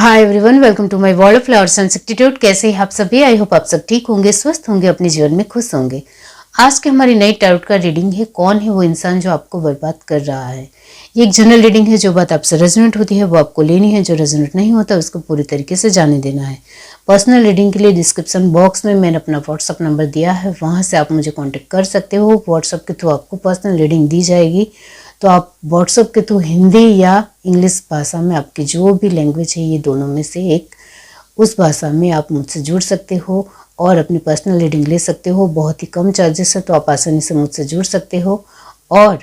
Hi everyone, welcome to my world of flowers and substitute. कैसे हैं आप सभी? आई होप आप सब ठीक होंगे, स्वस्थ होंगे, अपने जीवन में खुश होंगे। आज की हमारी नई टैरोट का रीडिंग है, कौन है वो इंसान जो आपको बर्बाद कर रहा है। ये एक जनरल रीडिंग है, जो बात आपसे रेजोनेट होती है वो आपको लेनी है, जो रेजोनेट नहीं होता उसको पूरी तरीके से जाने देना है। पर्सनल रीडिंग के लिए डिस्क्रिप्शन बॉक्स में मैंने अपना व्हाट्सअप नंबर दिया है, वहाँ से आप मुझे कॉन्टेक्ट कर सकते हो। व्हाट्सअप के थ्रू आपको पर्सनल रीडिंग दी जाएगी, तो आप व्हाट्सएप के थ्रू हिंदी या इंग्लिश भाषा में, आपकी जो भी लैंग्वेज है ये दोनों में से एक, उस भाषा में आप मुझसे जुड़ सकते हो और अपनी पर्सनल रीडिंग ले सकते हो। बहुत ही कम चार्जेस है, तो आप आसानी से मुझसे जुड़ सकते हो। और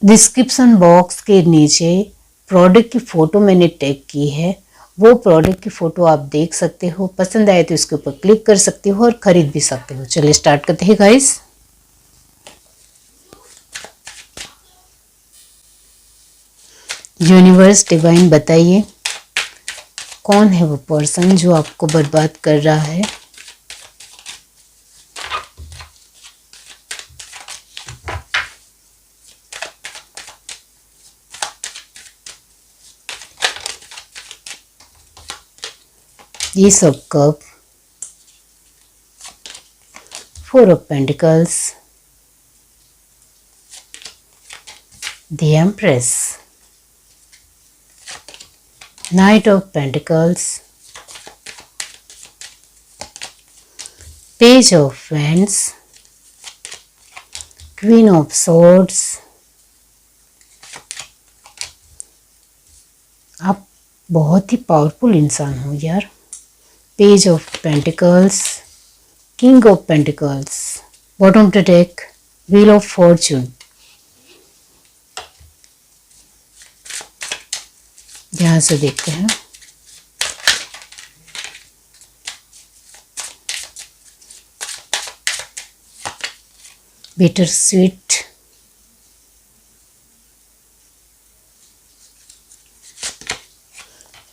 डिस्क्रिप्शन बॉक्स के नीचे प्रोडक्ट की फ़ोटो मैंने टैग की है, वो प्रोडक्ट की फ़ोटो आप देख सकते हो। पसंद आए तो इसके ऊपर क्लिक कर सकते हो और ख़रीद भी सकते हो। चलिए स्टार्ट करते हैं गाइस। यूनिवर्स डिवाइन, बताइए कौन है वो पर्सन जो आपको बर्बाद कर रहा है। ये सब cup, 4 of pentacles, the empress, Knight of Pentacles, Page of Wands, Queen of Swords। आप बहुत ही पावरफुल इंसान हो यार। Page of Pentacles, King of Pentacles, Bottom of the deck, Wheel of Fortune। ध्यान से देखते हैं। बिटर स्वीट,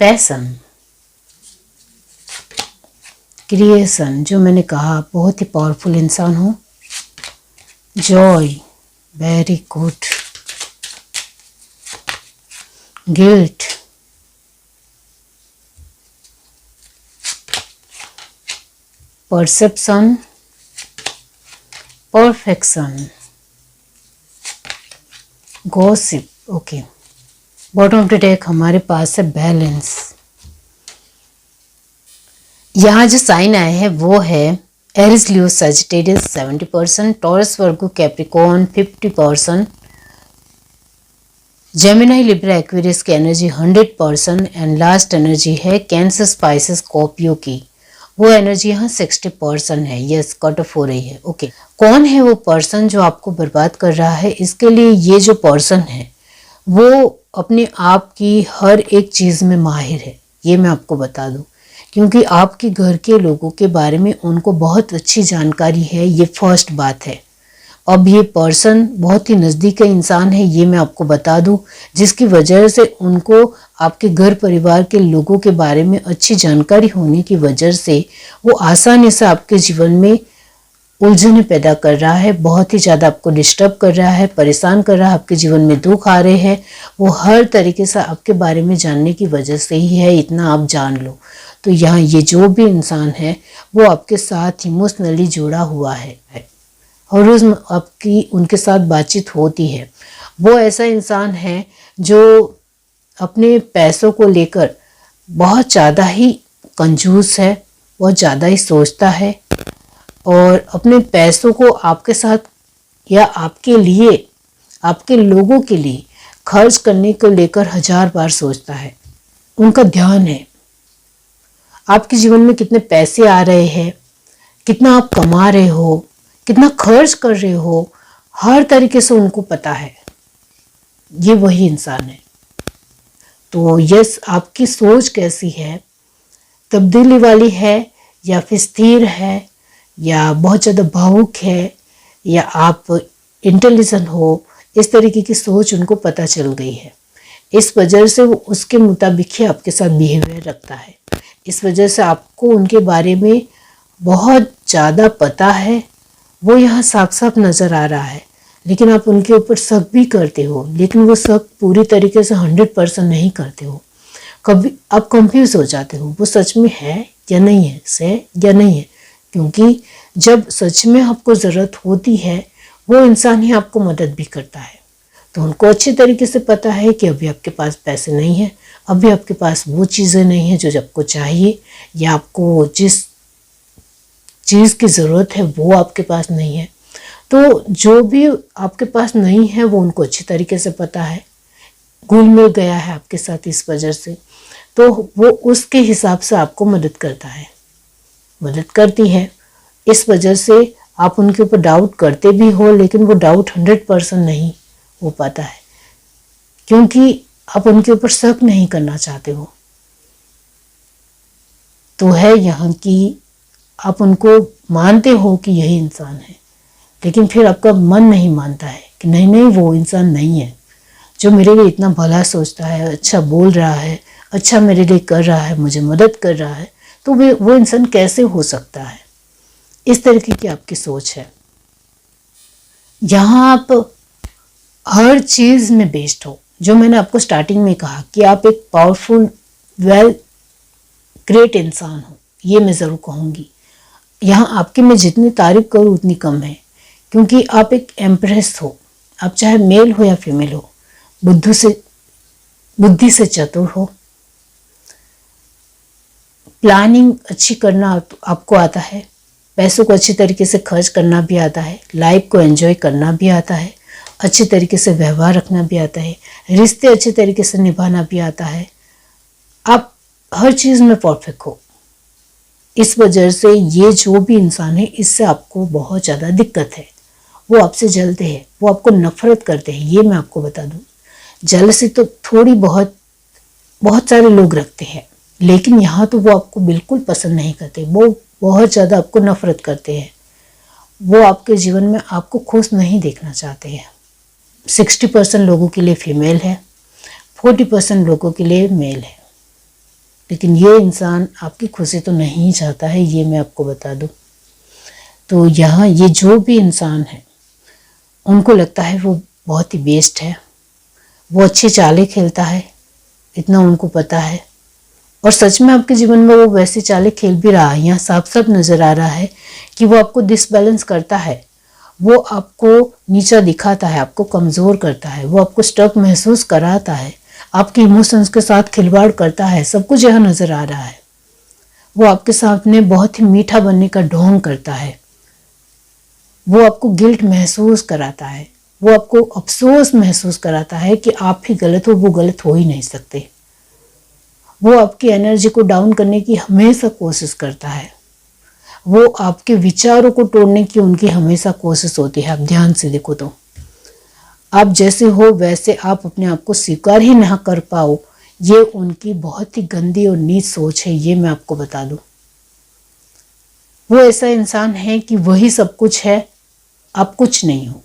पैशन, क्रिएशन, जो मैंने कहा बहुत ही पावरफुल इंसान हो। Joy, very good. Guilt, perception, perfection, gossip. Okay, bottom of the deck हमारे पास है बैलेंस। यहाँ जो साइन आए हैं वो है एरिस, लियो, सजिटेरियस 70%, टॉरस, वर्गो, कैप्रिकॉर्न 50%, जेमिनी, लिब्रा, एक्वेरियस की एनर्जी 100% एंड लास्ट एनर्जी है कैंसर, स्पाइसेस, स्कॉर्पियो की, वो एनर्जी यहाँ 60% है। यस, कट ऑफ हो रही है। ओके, कौन है वो पर्सन जो आपको बर्बाद कर रहा है? इसके लिए ये जो पर्सन है वो अपने आप की हर एक चीज़ में माहिर है, ये मैं आपको बता दूं, क्योंकि आपके घर के लोगों के बारे में उनको बहुत अच्छी जानकारी है। ये फर्स्ट बात है। अब ये पर्सन बहुत ही नज़दीक का इंसान है, ये मैं आपको बता दूं, जिसकी वजह से उनको आपके घर परिवार के लोगों के बारे में अच्छी जानकारी होने की वजह से वो आसानी से आपके जीवन में उलझने पैदा कर रहा है, बहुत ही ज़्यादा आपको डिस्टर्ब कर रहा है, परेशान कर रहा है, आपके जीवन में दुख आ रहे हैं। वो हर तरीके से आपके बारे में जानने की वजह से ही है, इतना आप जान लो। तो यहाँ ये जो भी इंसान है वो आपके साथ इमोशनली जुड़ा हुआ है, हर रोज़ आपकी उनके साथ बातचीत होती है। वो ऐसा इंसान है जो अपने पैसों को लेकर बहुत ज़्यादा ही कंजूस है, बहुत ज़्यादा ही सोचता है और अपने पैसों को आपके साथ या आपके लिए, आपके लोगों के लिए खर्च करने को लेकर 1000 बार सोचता है। उनका ध्यान है आपके जीवन में कितने पैसे आ रहे हैं, कितना आप कमा रहे हो, कितना खर्च कर रहे हो, हर तरीके से उनको पता है। ये वही इंसान है। तो यस, आपकी सोच कैसी है, तब्दीली वाली है या फिर स्थिर है या बहुत ज़्यादा भावुक है या आप इंटेलिजेंट हो, इस तरीके की सोच उनको पता चल गई है। इस वजह से वो उसके मुताबिक ही आपके साथ बिहेवियर रखता है। इस वजह से आपको उनके बारे में बहुत ज़्यादा पता है, वो यहाँ साफ साफ नज़र आ रहा है। लेकिन आप उनके ऊपर शक भी करते हो, लेकिन वो शक पूरी तरीके से 100% नहीं करते हो। कभी आप कंफ्यूज हो जाते हो वो सच में है या नहीं है, से या नहीं है, क्योंकि जब सच में आपको ज़रूरत होती है वो इंसान ही आपको मदद भी करता है। तो उनको अच्छे तरीके से पता है कि अभी आपके पास पैसे नहीं है, अभी आपके पास वो चीज़ें नहीं है जो आपको चाहिए, या आपको जिस चीज़ की ज़रूरत है वो आपके पास नहीं है। तो जो भी आपके पास नहीं है वो उनको अच्छी तरीके से पता है, घुल मिल गया है आपके साथ इस वजह से, तो वो उसके हिसाब से आपको मदद करता है, मदद करती है। इस वजह से आप उनके ऊपर डाउट करते भी हो, लेकिन वो डाउट 100% नहीं हो पाता है, क्योंकि आप उनके ऊपर शक नहीं करना चाहते हो। तो है यहाँ की आप उनको मानते हो कि यही इंसान है, लेकिन फिर आपका मन नहीं मानता है कि नहीं नहीं वो इंसान नहीं है जो मेरे लिए इतना भला सोचता है, अच्छा बोल रहा है, अच्छा मेरे लिए कर रहा है, मुझे मदद कर रहा है, तो वो इंसान कैसे हो सकता है। इस तरीके की आपकी सोच है। यहाँ आप हर चीज़ में बेस्ड हो, जो मैंने आपको स्टार्टिंग में कहा कि आप एक पावरफुल वेल ग्रेट इंसान हो, ये मैं ज़रूर कहूँगी। यहाँ आपकी मैं जितनी तारीफ करूँ उतनी कम है, क्योंकि आप एक एम्प्रेस हो। आप चाहे मेल हो या फीमेल हो, बुद्धि से चतुर हो, प्लानिंग अच्छी करना आपको आता है, पैसों को अच्छी तरीके से खर्च करना भी आता है, लाइफ को एंजॉय करना भी आता है, अच्छी तरीके से व्यवहार रखना भी आता है, रिश्ते अच्छे तरीके से निभाना भी आता है। आप हर चीज़ में परफेक्ट हो। इस वजह से ये जो भी इंसान है इससे आपको बहुत ज़्यादा दिक्कत है। वो आपसे जलते हैं, वो आपको नफरत करते हैं, ये मैं आपको बता दूँ। जलसी तो थोड़ी बहुत सारे लोग रखते हैं, लेकिन यहाँ तो वो आपको बिल्कुल पसंद नहीं करते, वो बहुत ज़्यादा आपको नफरत करते हैं। वो आपके जीवन में आपको खुश नहीं देखना चाहते हैं। 60% लोगों के लिए फीमेल है, 40% लोगों के लिए मेल है, लेकिन ये इंसान आपकी खुशी तो नहीं चाहता है, ये मैं आपको बता दूँ। तो यहाँ ये जो भी इंसान है उनको लगता है वो बहुत ही बेस्ट है, वो अच्छी चालें खेलता है, इतना उनको पता है, और सच में आपके जीवन में वो वैसी चालें खेल भी रहा है। यहाँ साफ साफ नज़र आ रहा है कि वो आपको डिसबैलेंस करता है, वो आपको नीचा दिखाता है, आपको कमज़ोर करता है, वो आपको स्टक महसूस कराता है, आपके इमोशंस के साथ खिलवाड़ करता है। सब कुछ यहाँ नज़र आ रहा है। वो आपके सामने बहुत ही मीठा बनने का ढोंग करता है, वो आपको गिल्ट महसूस कराता है, वो आपको अफसोस महसूस कराता है कि आप ही गलत हो, वो गलत हो ही नहीं सकते। वो आपकी एनर्जी को डाउन करने की हमेशा कोशिश करता है, वो आपके विचारों को तोड़ने की उनकी हमेशा कोशिश होती है। आप ध्यान से देखो तो आप जैसे हो वैसे आप अपने आप को स्वीकार ही ना कर पाओ, ये उनकी बहुत ही गंदी और नीच सोच है, ये मैं आपको बता दूं। वो ऐसा इंसान है कि वही सब कुछ है, आप कुछ नहीं हो।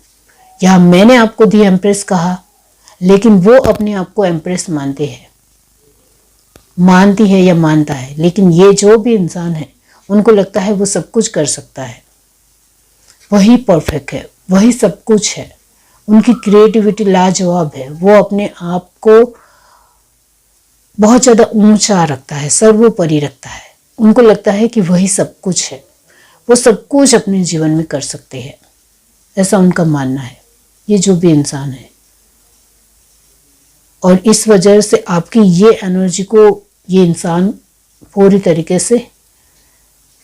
या मैंने आपको दी एम्प्रेस कहा, लेकिन वो अपने आप को एम्प्रेस मानते हैं, मानती है या मानता है, लेकिन ये जो भी इंसान है उनको लगता है वो सब कुछ कर सकता है, वही परफेक्ट है, वही सब कुछ है। उनकी क्रिएटिविटी लाजवाब है, वो अपने आप को बहुत ज़्यादा ऊंचा रखता है, सर्वोपरि रखता है। उनको लगता है कि वही सब कुछ है, वो सब कुछ अपने जीवन में कर सकते हैं, ऐसा उनका मानना है, ये जो भी इंसान है। और इस वजह से आपकी ये एनर्जी को ये इंसान पूरी तरीके से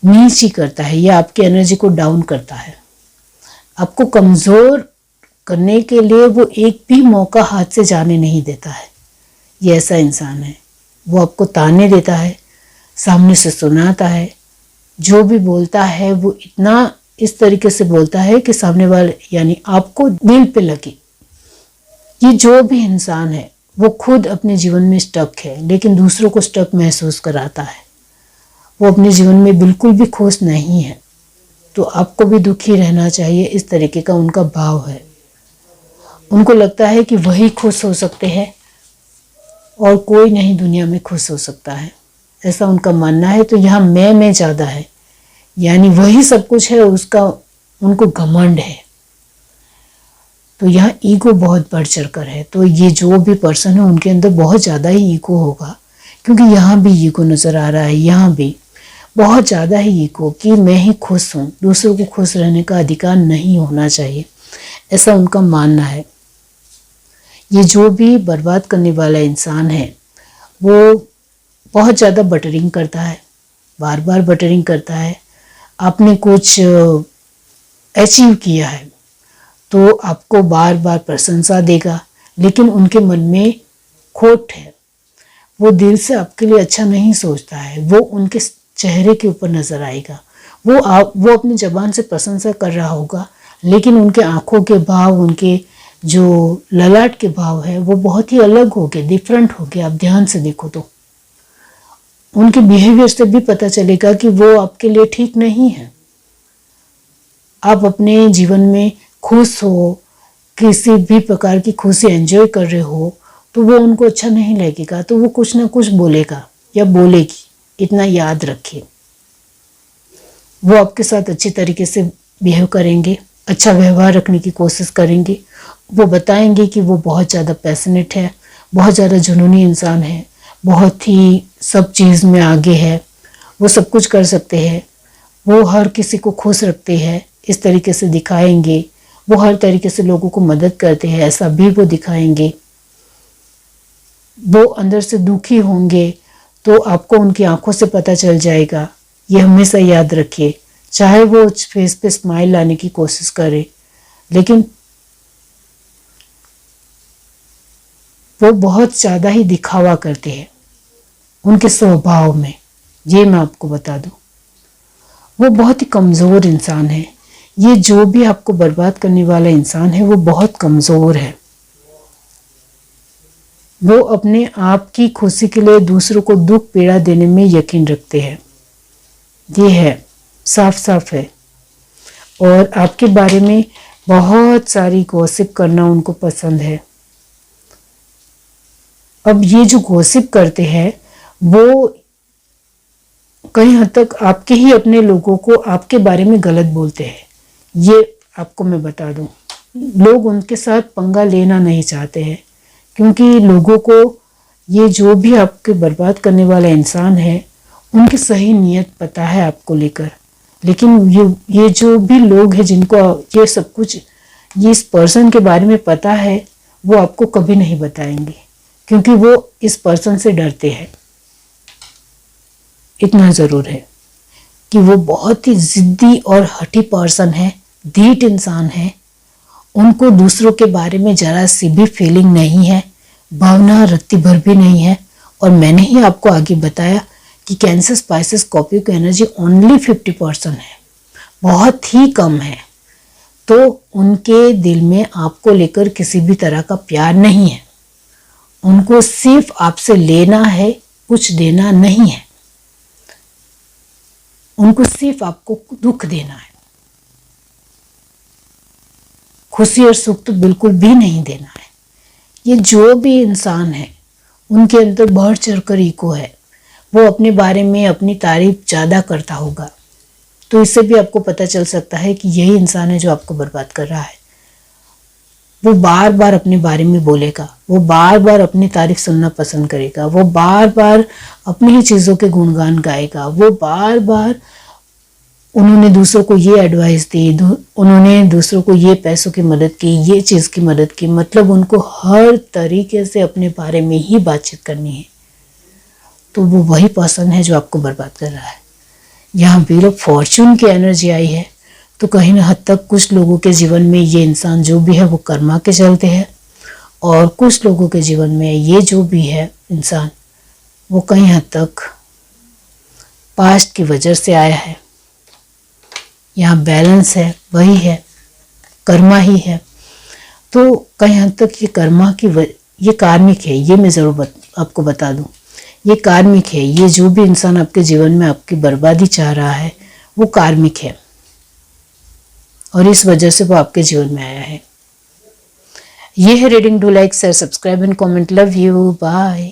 नीची करता है, या आपकी एनर्जी को डाउन करता है। आपको कमज़ोर करने के लिए वो एक भी मौका हाथ से जाने नहीं देता है। ये ऐसा इंसान है, वो आपको ताने देता है, सामने से सुनाता है, जो भी बोलता है वो इतना इस तरीके से बोलता है कि सामने वाले यानी आपको दिल पे लगे। ये जो भी इंसान है वो खुद अपने जीवन में स्टक है, लेकिन दूसरों को स्टक महसूस कराता है। वो अपने जीवन में बिल्कुल भी खुश नहीं है, तो आपको भी दुखी रहना चाहिए, इस तरीके का उनका भाव है। उनको लगता है कि वही खुश हो सकते हैं और कोई नहीं दुनिया में खुश हो सकता है, ऐसा उनका मानना है। तो यहाँ मैं ज़्यादा है, यानी वही सब कुछ है, उसका उनको घमंड है। तो यहाँ ईगो बहुत बढ़ चढ़ कर है। तो ये जो भी पर्सन है उनके अंदर बहुत ज़्यादा ही ईगो होगा, क्योंकि यहाँ भी ईगो नज़र आ रहा है, यहाँ भी बहुत ज़्यादा ही ईगो कि मैं ही खुश हूँ, दूसरों को खुश रहने का अधिकार नहीं होना चाहिए, ऐसा उनका मानना है। ये जो भी बर्बाद करने वाला इंसान है वो बहुत ज़्यादा बटरिंग करता है, बार बार बटरिंग करता है। आपने कुछ अचीव किया है तो आपको बार बार प्रशंसा देगा, लेकिन उनके मन में खोट है, वो दिल से आपके लिए अच्छा नहीं सोचता है, वो उनके चेहरे के ऊपर नज़र आएगा। वो अपनी ज़बान से प्रशंसा कर रहा होगा, लेकिन उनके आंखों के भाव, उनके जो ललाट के भाव है वो बहुत ही अलग हो गए, डिफरेंट हो गए। आप ध्यान से देखो तो उनके बिहेवियर से भी पता चलेगा कि वो आपके लिए ठीक नहीं है। आप अपने जीवन में खुश हो, किसी भी प्रकार की खुशी एंजॉय कर रहे हो, तो वो उनको अच्छा नहीं लगेगा, तो वो कुछ ना कुछ बोलेगा या बोलेगी। इतना याद रखिए, वो आपके साथ अच्छी तरीके से बिहेव करेंगे, अच्छा व्यवहार रखने की कोशिश करेंगे। वो बताएंगे कि वो बहुत ज़्यादा पैशनेट है, बहुत ज़्यादा जुनूनी इंसान है, बहुत ही सब चीज़ में आगे है, वो सब कुछ कर सकते हैं, वो हर किसी को खुश रखते हैं, इस तरीके से दिखाएंगे। वो हर तरीके से लोगों को मदद करते हैं, ऐसा भी वो दिखाएंगे। वो अंदर से दुखी होंगे तो आपको उनकी आंखों से पता चल जाएगा। ये हमेशा याद रखिए, चाहे वो फेस पे स्माइल लाने की कोशिश करे, लेकिन वो बहुत ज़्यादा ही दिखावा करते हैं उनके स्वभाव में। ये मैं आपको बता दूं, वो बहुत ही कमज़ोर इंसान है। ये जो भी आपको बर्बाद करने वाला इंसान है वो बहुत कमज़ोर है। वो अपने आप की खुशी के लिए दूसरों को दुख पीड़ा देने में यकीन रखते हैं। ये है, साफ साफ है। और आपके बारे में बहुत सारी गॉसिप करना उनको पसंद है। अब ये जो गॉसिप करते हैं वो कई हद तक आपके ही अपने लोगों को आपके बारे में गलत बोलते हैं। ये आपको मैं बता दूं, लोग उनके साथ पंगा लेना नहीं चाहते हैं, क्योंकि लोगों को ये जो भी आपके बर्बाद करने वाला इंसान है उनकी सही नीयत पता है आपको लेकर। लेकिन ये जो भी लोग हैं जिनको ये सब कुछ, ये इस पर्सन के बारे में पता है, वो आपको कभी नहीं बताएंगे, क्योंकि वो इस पर्सन से डरते हैं। इतना ज़रूर है कि वो बहुत ही ज़िद्दी और हठी पर्सन है, ढीठ इंसान है। उनको दूसरों के बारे में जरा सी भी फीलिंग नहीं है, भावना रत्ती भर भी नहीं है। और मैंने ही आपको आगे बताया कि कैंसर स्पाइसेस स्कॉर्पियो की एनर्जी ओनली 50% है, बहुत ही कम है। तो उनके दिल में आपको लेकर किसी भी तरह का प्यार नहीं है। उनको सिर्फ आपसे लेना है, कुछ देना नहीं है। उनको सिर्फ आपको दुख देना है, खुशी और सुख तो बिल्कुल भी नहीं देना है। ये जो भी इंसान है उनके अंदर बढ़ चढ़कर ईगो है। वो अपने बारे में अपनी तारीफ ज़्यादा करता होगा, तो इससे भी आपको पता चल सकता है कि यही इंसान है जो आपको बर्बाद कर रहा है। वो बार बार अपने बारे में बोलेगा, वो बार बार अपनी तारीफ सुनना पसंद करेगा, वो बार बार अपनी ही चीज़ों के गुणगान गाएगा, वो बार बार उन्होंने दूसरों को ये एडवाइस दी, उन्होंने दूसरों को ये पैसों की मदद की, ये चीज़ की मदद की, मतलब उनको हर तरीके से अपने बारे में ही बातचीत करनी है। तो वो वही पर्सन है जो आपको बर्बाद कर रहा है। यहाँ व्हील ऑफ फॉर्च्यून की एनर्जी आई है, तो कहीं ना हद तक कुछ लोगों के जीवन में ये इंसान जो भी है वो कर्मा के चलते हैं, और कुछ लोगों के जीवन में ये जो भी है इंसान वो कहीं हद तक पास्ट की वजह से आया है। यहाँ बैलेंस है, वही है, कर्मा ही है। तो कहीं हद तक ये कर्मा की ये कार्मिक है, ये मैं ज़रूर आपको बता दूं, ये कार्मिक है। ये जो भी इंसान आपके जीवन में आपकी बर्बादी चाह रहा है वो कार्मिक है, और इस वजह से वो आपके जीवन में आया है। ये है reading. Do like, share, subscribe and comment. Love you, bye.